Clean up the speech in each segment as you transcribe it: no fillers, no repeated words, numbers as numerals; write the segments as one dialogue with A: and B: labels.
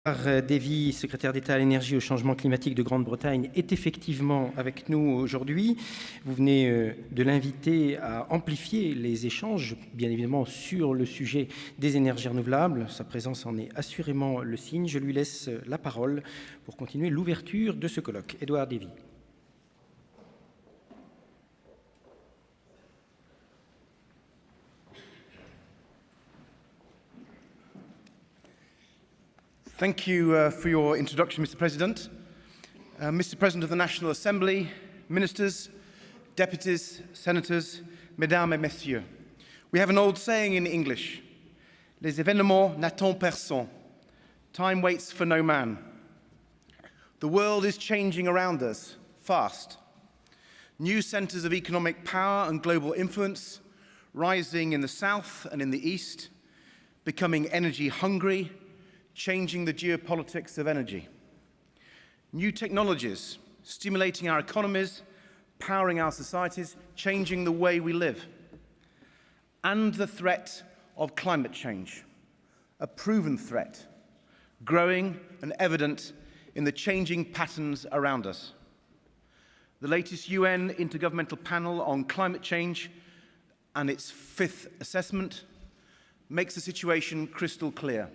A: DAVEY, secrétaire d'État à l'énergie et au changement climatique de Grande Bretagne, est effectivement avec nous aujourd'hui. Vous venez de l'inviter à amplifier les échanges, bien évidemment, sur le sujet des énergies renouvelables. Sa présence en est assurément le signe. Je lui laisse la parole pour continuer l'ouverture de ce colloque. Edouard DAVEY.
B: Thank you for your introduction, Mr. President. Mr. President of the National Assembly, ministers, deputies, senators, mesdames et messieurs. We have an old saying in English, les événements n'attendent personne. Time waits for no man. The world is changing around us fast. New centres of economic power and global influence rising in the south and in the east, becoming energy hungry, changing the geopolitics of energy. New technologies stimulating our economies, powering our societies, changing the way we live. And the threat of climate change, a proven threat, growing and evident in the changing patterns around us. The latest UN Intergovernmental Panel on Climate Change and its fifth assessment makes the situation crystal clear.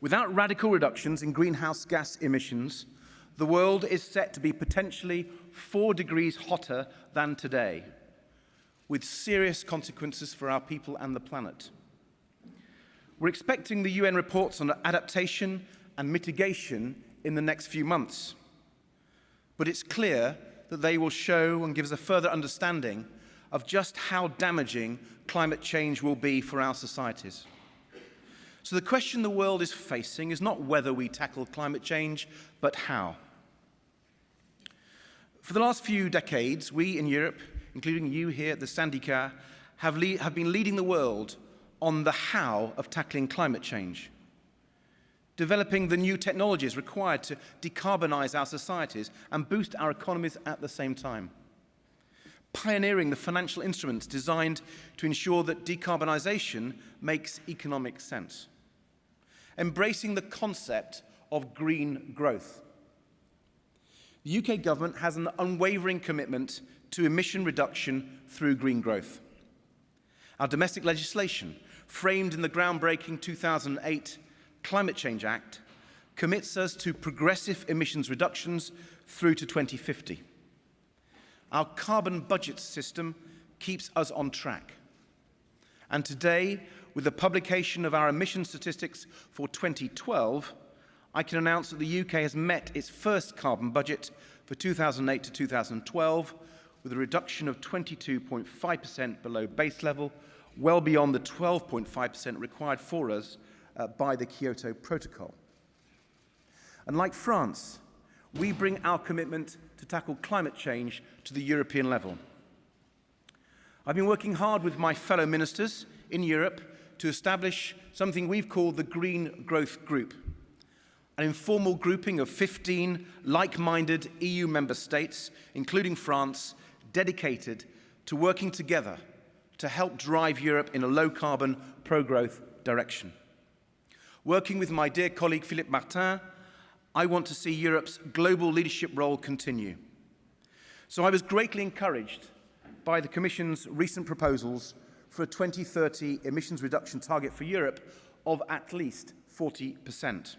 B: Without radical reductions in greenhouse gas emissions, the world is set to be potentially 4 degrees hotter than today, with serious consequences for our people and the planet. We're expecting the UN reports on adaptation and mitigation in the next few months, but it's clear that they will show and give us a further understanding of just how damaging climate change will be for our societies. So the question the world is facing is not whether we tackle climate change, but how. For the last few decades, we in Europe, including you here at the Syndicat, have been leading the world on the how of tackling climate change, developing the new technologies required to decarbonize our societies and boost our economies at the same time, pioneering the financial instruments designed to ensure that decarbonization makes economic sense, embracing the concept of green growth. The UK government has an unwavering commitment to emission reduction through green growth. Our domestic legislation, framed in the groundbreaking 2008 Climate Change Act, commits us to progressive emissions reductions through to 2050. Our carbon budget system keeps us on track. And today, with the publication of our emission statistics for 2012, I can announce that the UK has met its first carbon budget for 2008 to 2012 with a reduction of 22.5% below base level, well beyond the 12.5% required for us by the Kyoto Protocol. And like France, we bring our commitment to tackle climate change to the European level. I've been working hard with my fellow ministers in Europe to establish something we've called the Green Growth Group, an informal grouping of 15 like-minded EU member states, including France, dedicated to working together to help drive Europe in a low-carbon, pro-growth direction. Working with my dear colleague Philippe Martin, I want to see Europe's global leadership role continue. So I was greatly encouraged by the Commission's recent proposals for a 2030 emissions reduction target for Europe of at least 40%.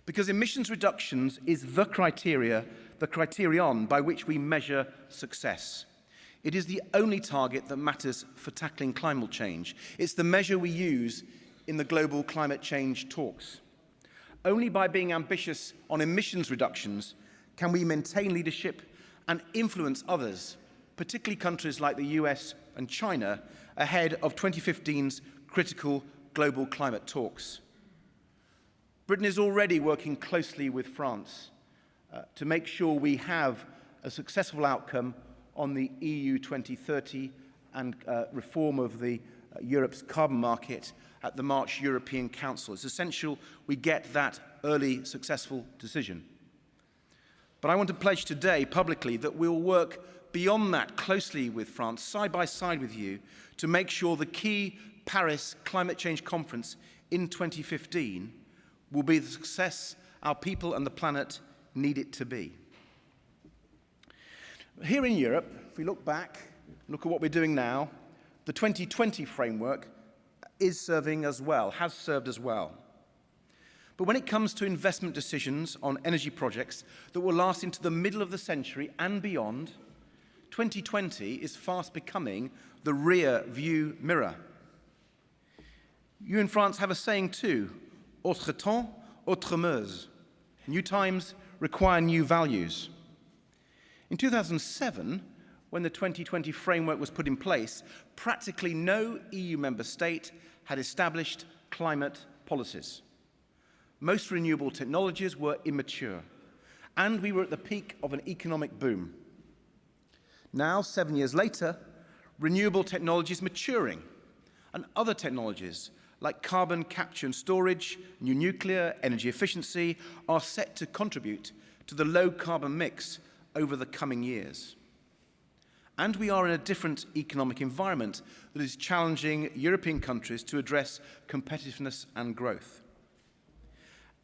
B: Because emissions reductions is the criterion by which we measure success. It is the only target that matters for tackling climate change. It's the measure we use in the global climate change talks. Only by being ambitious on emissions reductions can we maintain leadership and influence others, particularly countries like the US and China, ahead of 2015's critical global climate talks. Britain is already working closely with France to make sure we have a successful outcome on the EU 2030 and reform of Europe's carbon market at the March European Council. It's essential we get that early successful decision. But I want to pledge today publicly that we'll work beyond that closely with France, side by side with you, to make sure the key Paris Climate Change Conference in 2015 will be the success our people and the planet need it to be. Here in Europe, if we look back, look at what we're doing now, the 2020 framework is serving as well, has served as well. But when it comes to investment decisions on energy projects that will last into the middle of the century and beyond, 2020 is fast becoming the rear view mirror. You in France have a saying too, autre temps, autre mœurs. New times require new values. In 2007, when the 2020 framework was put in place, practically no EU member state had established climate policies. Most renewable technologies were immature, and we were at the peak of an economic boom. Now, 7 years later, renewable technology is maturing, and other technologies like carbon capture and storage, new nuclear, energy efficiency are set to contribute to the low carbon mix over the coming years. And we are in a different economic environment that is challenging European countries to address competitiveness and growth.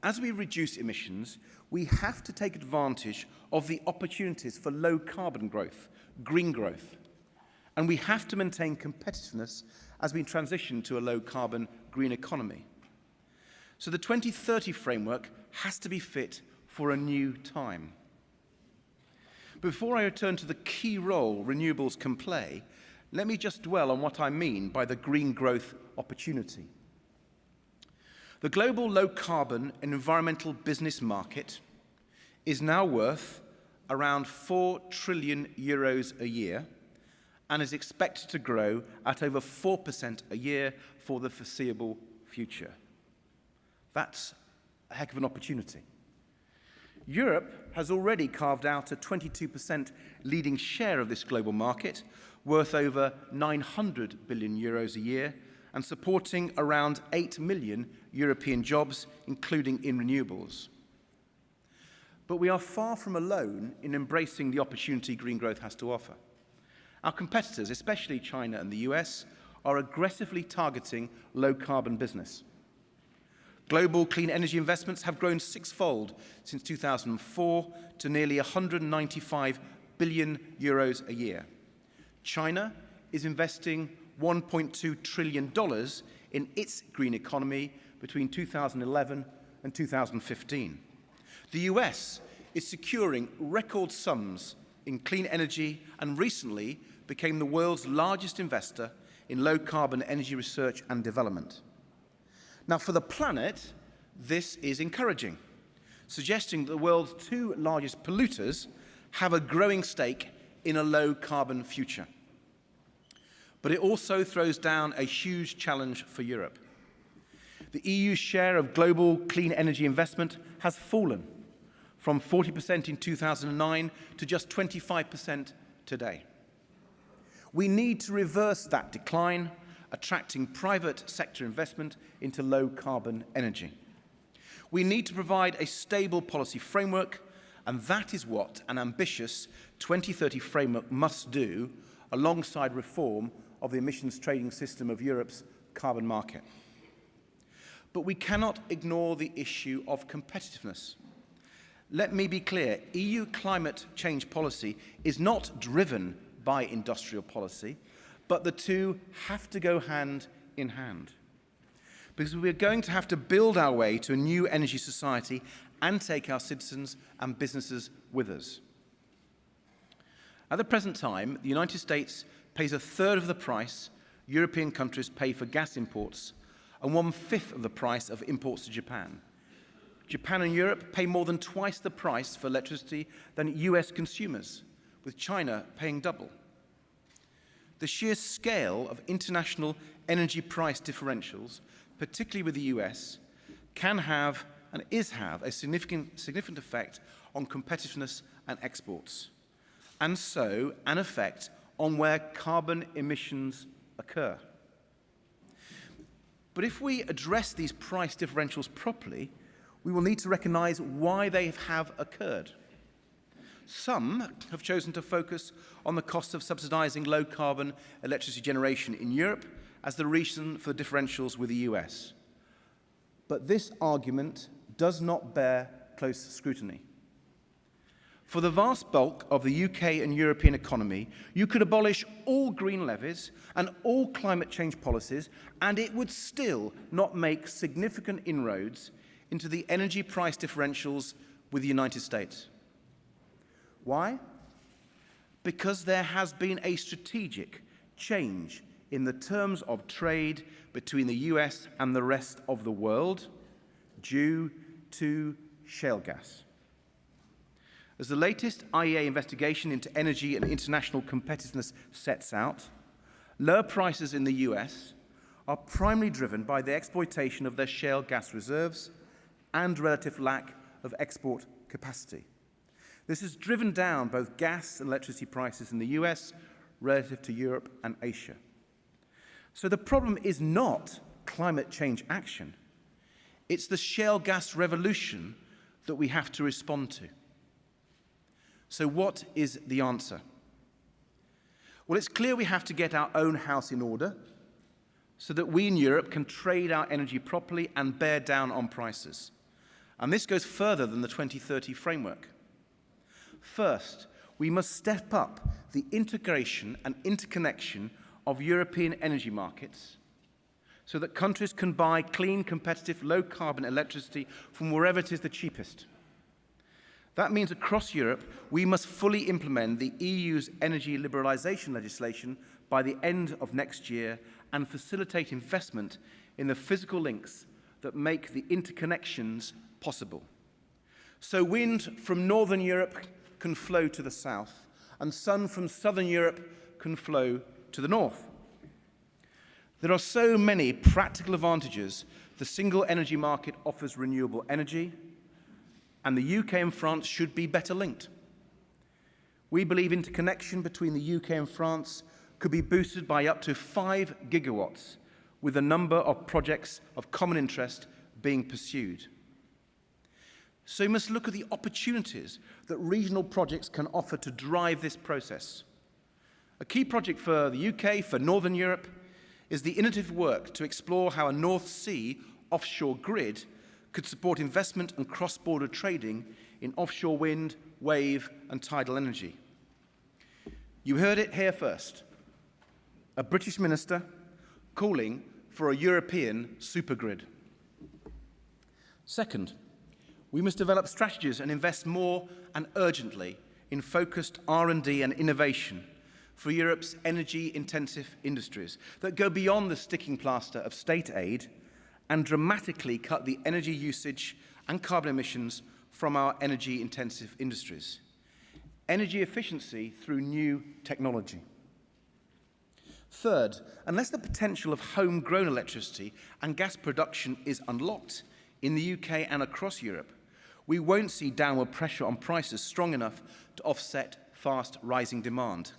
B: As we reduce emissions, we have to take advantage of the opportunities for low carbon growth, green growth. And we have to maintain competitiveness as we transition to a low carbon green economy. So the 2030 framework has to be fit for a new time. Before I return to the key role renewables can play, let me just dwell on what I mean by the green growth opportunity. The global low-carbon and environmental business market is now worth around 4 trillion euros a year and is expected to grow at over 4% a year for the foreseeable future. That's a heck of an opportunity. Europe has already carved out a 22% leading share of this global market, worth over 900 billion euros a year, and supporting around 8 million European jobs, including in renewables. But we are far from alone in embracing the opportunity green growth has to offer. Our competitors, especially China and the US, are aggressively targeting low-carbon business. Global clean energy investments have grown sixfold since 2004 to nearly 195 billion euros a year. China is investing $1.2 trillion in its green economy between 2011 and 2015. The US is securing record sums in clean energy and recently became the world's largest investor in low-carbon energy research and development. Now, for the planet, this is encouraging, suggesting that the world's 2 largest polluters have a growing stake in a low-carbon future. But it also throws down a huge challenge for Europe. The EU's share of global clean energy investment has fallen from 40% in 2009 to just 25% today. We need to reverse that decline, attracting private sector investment into low-carbon energy. We need to provide a stable policy framework, and that is what an ambitious 2030 framework must do, alongside reform of the emissions trading system of Europe's carbon market. But we cannot ignore the issue of competitiveness. Let me be clear, EU climate change policy is not driven by industrial policy, but the two have to go hand in hand. Because we're going to have to build our way to a new energy society and take our citizens and businesses with us. At the present time, the United States pays 1/3 of the price European countries pay for gas imports and 1/5 of the price of imports to Japan. Japan and Europe pay more than twice the price for electricity than US consumers, with China paying double. The sheer scale of international energy price differentials, particularly with the US, can have and have a significant effect on competitiveness and exports, and so an effect on where carbon emissions occur. But if we address these price differentials properly, we will need to recognize why they have occurred. Some have chosen to focus on the cost of subsidizing low-carbon electricity generation in Europe as the reason for the differentials with the US. But this argument does not bear close scrutiny. For the vast bulk of the UK and European economy, you could abolish all green levies and all climate change policies, and it would still not make significant inroads into the energy price differentials with the United States. Why? Because there has been a strategic change in the terms of trade between the US and the rest of the world due to shale gas. As the latest IEA investigation into energy and international competitiveness sets out, lower prices in the US are primarily driven by the exploitation of their shale gas reserves and relative lack of export capacity. This has driven down both gas and electricity prices in the US relative to Europe and Asia. So the problem is not climate change action. It's the shale gas revolution that we have to respond to. So what is the answer? Well, it's clear we have to get our own house in order so that we in Europe can trade our energy properly and bear down on prices. And this goes further than the 2030 framework. First, we must step up the integration and interconnection of European energy markets so that countries can buy clean, competitive, low-carbon electricity from wherever it is the cheapest. That means across Europe, we must fully implement the EU's energy liberalisation legislation by the end of next year and facilitate investment in the physical links that make the interconnections possible. So wind from Northern Europe can flow to the south, and sun from Southern Europe can flow to the north. There are so many practical advantages the single energy market offers renewable energy, and the UK and France should be better linked. We believe interconnection between the UK and France could be boosted by up to 5 gigawatts, with a number of projects of common interest being pursued. So we must look at the opportunities that regional projects can offer to drive this process. A key project for the UK, for Northern Europe, is the innovative work to explore how a North Sea offshore grid could support investment and cross-border trading in offshore wind, wave, and tidal energy. You heard it here first. A British minister calling for a European supergrid. Second, we must develop strategies and invest more and urgently in focused R&D and innovation for Europe's energy-intensive industries that go beyond the sticking plaster of state aid and dramatically cut the energy usage and carbon emissions from our energy-intensive industries. Energy efficiency through new technology. Third, unless the potential of homegrown electricity and gas production is unlocked in the UK and across Europe, we won't see downward pressure on prices strong enough to offset fast rising demand.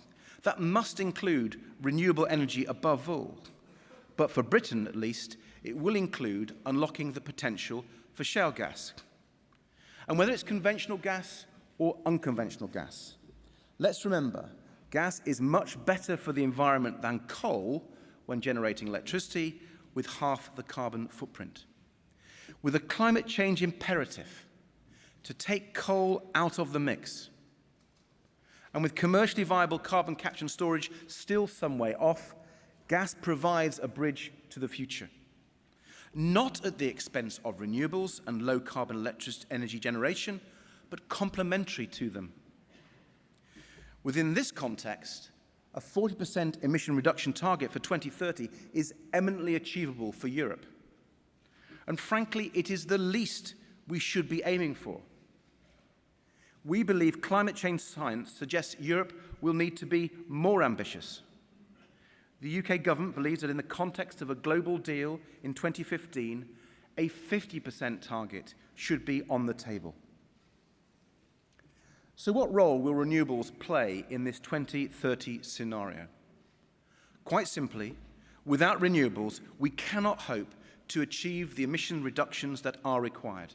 B: That must include renewable energy above all. But for Britain, at least, it will include unlocking the potential for shale gas. And whether it's conventional gas or unconventional gas, let's remember, gas is much better for the environment than coal when generating electricity, with half the carbon footprint. With a climate change imperative to take coal out of the mix, and with commercially viable carbon capture and storage still some way off, gas provides a bridge to the future. Not at the expense of renewables and low-carbon electric energy generation, but complementary to them. Within this context, a 40% emission reduction target for 2030 is eminently achievable for Europe. And frankly, it is the least we should be aiming for. We believe climate change science suggests Europe will need to be more ambitious. The UK government believes that in the context of a global deal in 2015, a 50% target should be on the table. So what role will renewables play in this 2030 scenario? Quite simply, without renewables, we cannot hope to achieve the emission reductions that are required.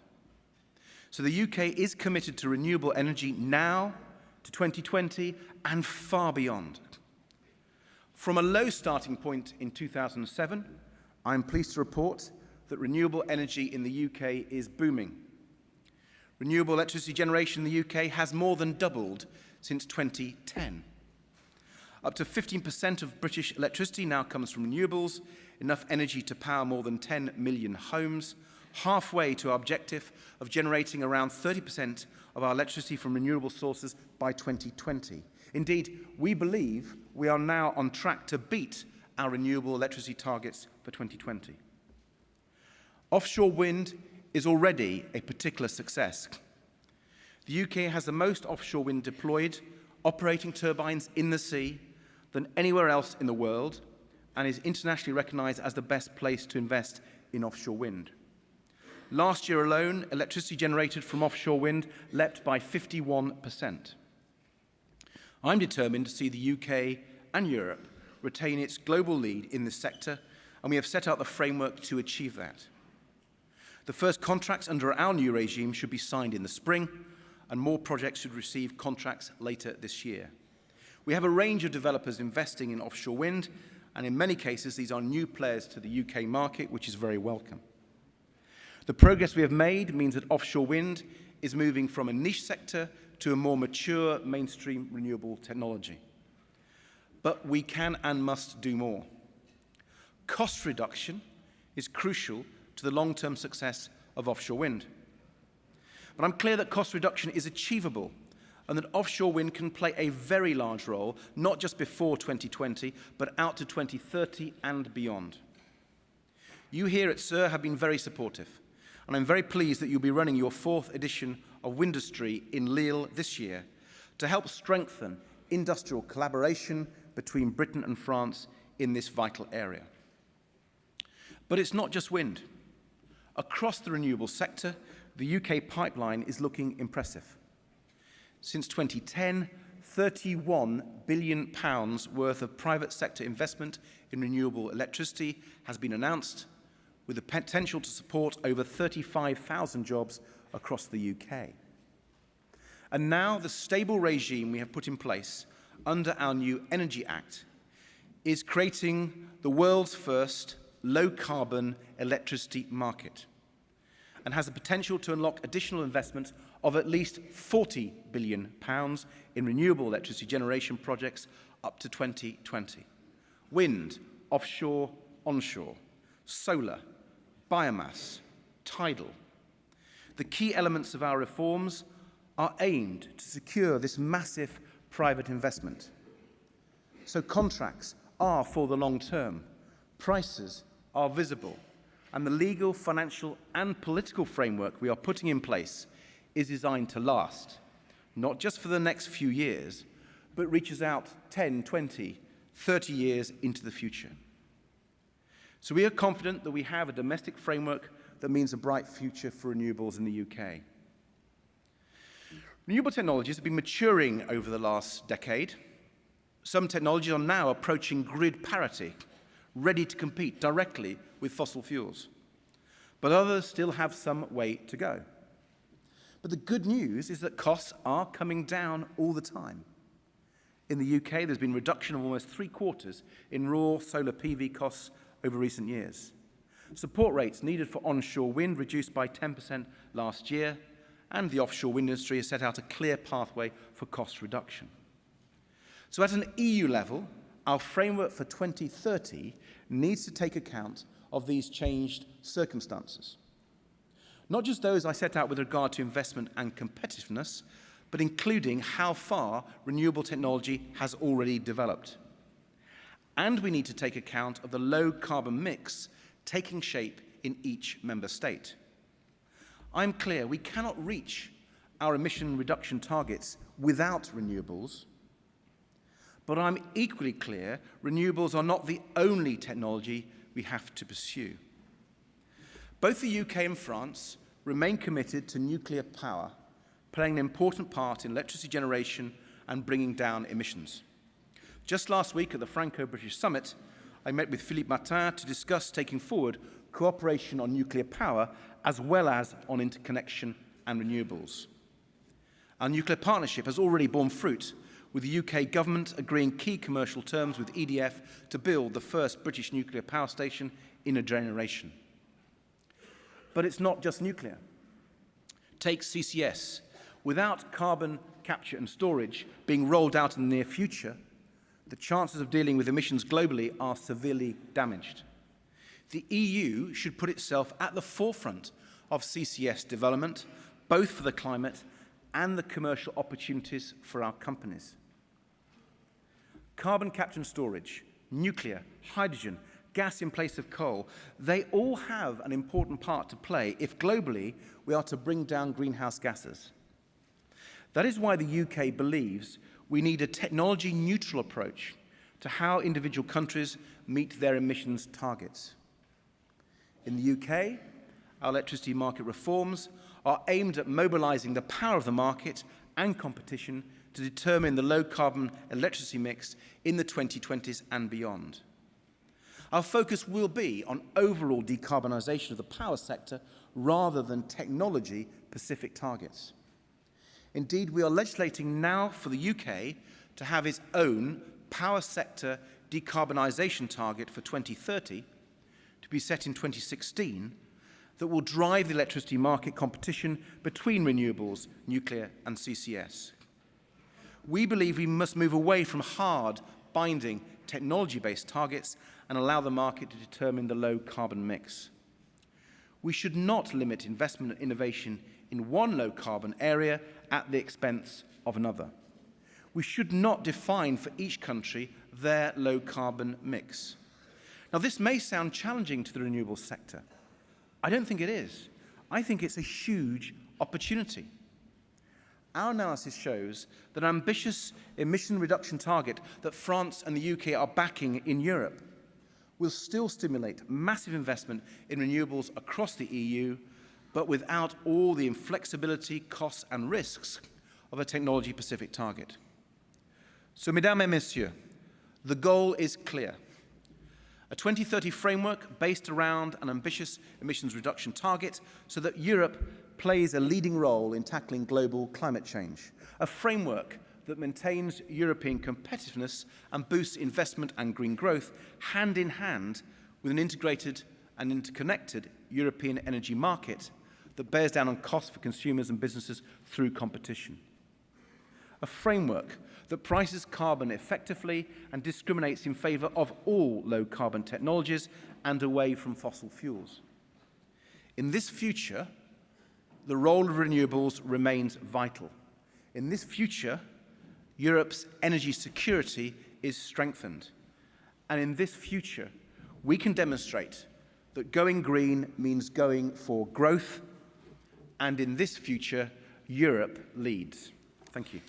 B: So the UK is committed to renewable energy now, to 2020, and far beyond. From a low starting point in 2007, I'm pleased to report that renewable energy in the UK is booming. Renewable electricity generation in the UK has more than doubled since 2010. Up to 15% of British electricity now comes from renewables, enough energy to power more than 10 million homes, halfway to our objective of generating around 30% of our electricity from renewable sources by 2020. Indeed, we believe we are now on track to beat our renewable electricity targets for 2020. Offshore wind is already a particular success. The UK has the most offshore wind deployed, operating turbines in the sea, than anywhere else in the world, and is internationally recognized as the best place to invest in offshore wind. Last year alone, electricity generated from offshore wind leapt by 51%. I'm determined to see the UK and Europe retain its global lead in this sector, and we have set out the framework to achieve that. The first contracts under our new regime should be signed in the spring, and more projects should receive contracts later this year. We have a range of developers investing in offshore wind, and in many cases, these are new players to the UK market, which is very welcome. The progress we have made means that offshore wind is moving from a niche sector to a more mature, mainstream renewable technology. But we can and must do more. Cost reduction is crucial to the long-term success of offshore wind. But I'm clear that cost reduction is achievable and that offshore wind can play a very large role, not just before 2020, but out to 2030 and beyond. You here at SIR have been very supportive, and I'm very pleased that you'll be running your 4th edition of Windustry in Lille this year to help strengthen industrial collaboration between Britain and France in this vital area. But it's not just wind. Across the renewable sector, the UK pipeline is looking impressive. Since 2010, £31 billion worth of private sector investment in renewable electricity has been announced, with the potential to support over 35,000 jobs across the UK. And now the stable regime we have put in place under our new Energy Act is creating the world's first low-carbon electricity market and has the potential to unlock additional investment of at least £40 billion in renewable electricity generation projects up to 2020. Wind, offshore, onshore, solar, biomass, tidal. The key elements of our reforms are aimed to secure this massive private investment. So contracts are for the long term, prices are visible, and the legal, financial, and political framework we are putting in place is designed to last, not just for the next few years, but reaches out 10, 20, 30 years into the future. So we are confident that we have a domestic framework that means a bright future for renewables in the UK. Renewable technologies have been maturing over the last decade. Some technologies are now approaching grid parity, ready to compete directly with fossil fuels. But others still have some way to go. But the good news is that costs are coming down all the time. In the UK, there's been a reduction of almost 3/4 in raw solar PV costs over recent years. Support rates needed for onshore wind reduced by 10% last year, and the offshore wind industry has set out a clear pathway for cost reduction. So at an EU level, our framework for 2030 needs to take account of these changed circumstances. Not just those I set out with regard to investment and competitiveness, but including how far renewable technology has already developed. And we need to take account of the low carbon mix taking shape in each member state. I'm clear we cannot reach our emission reduction targets without renewables, but I'm equally clear renewables are not the only technology we have to pursue. Both the UK and France remain committed to nuclear power, playing an important part in electricity generation and bringing down emissions. Just last week at the Franco-British Summit, I met with Philippe Martin to discuss taking forward cooperation on nuclear power as well as on interconnection and renewables. Our nuclear partnership has already borne fruit, with the UK government agreeing key commercial terms with EDF to build the first British nuclear power station in a generation. But it's not just nuclear. Take CCS. Without carbon capture and storage being rolled out in the near future, the chances of dealing with emissions globally are severely damaged. The EU should put itself at the forefront of CCS development, both for the climate and the commercial opportunities for our companies. Carbon capture and storage, nuclear, hydrogen, gas in place of coal, they all have an important part to play if globally we are to bring down greenhouse gases. That is why the UK believes we need a technology-neutral approach to how individual countries meet their emissions targets. In the UK, our electricity market reforms are aimed at mobilising the power of the market and competition to determine the low-carbon electricity mix in the 2020s and beyond. Our focus will be on overall decarbonisation of the power sector rather than technology-specific targets. Indeed, we are legislating now for the UK to have its own power sector decarbonisation target for 2030, to be set in 2016, that will drive the electricity market competition between renewables, nuclear and CCS. We believe we must move away from hard, binding, technology-based targets and allow the market to determine the low-carbon mix. We should not limit investment and innovation in one low-carbon area at the expense of another. We should not define for each country their low-carbon mix. Now, this may sound challenging to the renewables sector. I don't think it is. I think it's a huge opportunity. Our analysis shows that an ambitious emission reduction target that France and the UK are backing in Europe will still stimulate massive investment in renewables across the EU, but without all the inflexibility, costs and risks of a technology-specific target. So, mesdames et messieurs, the goal is clear. A 2030 framework based around an ambitious emissions reduction target so that Europe plays a leading role in tackling global climate change. A framework that maintains European competitiveness and boosts investment and green growth hand in hand with an integrated and interconnected European energy market that bears down on costs for consumers and businesses through competition. A framework that prices carbon effectively and discriminates in favour of all low-carbon technologies and away from fossil fuels. In this future, the role of renewables remains vital. In this future, Europe's energy security is strengthened. And in this future, we can demonstrate that going green means going for growth, and in this future, Europe leads. Thank you.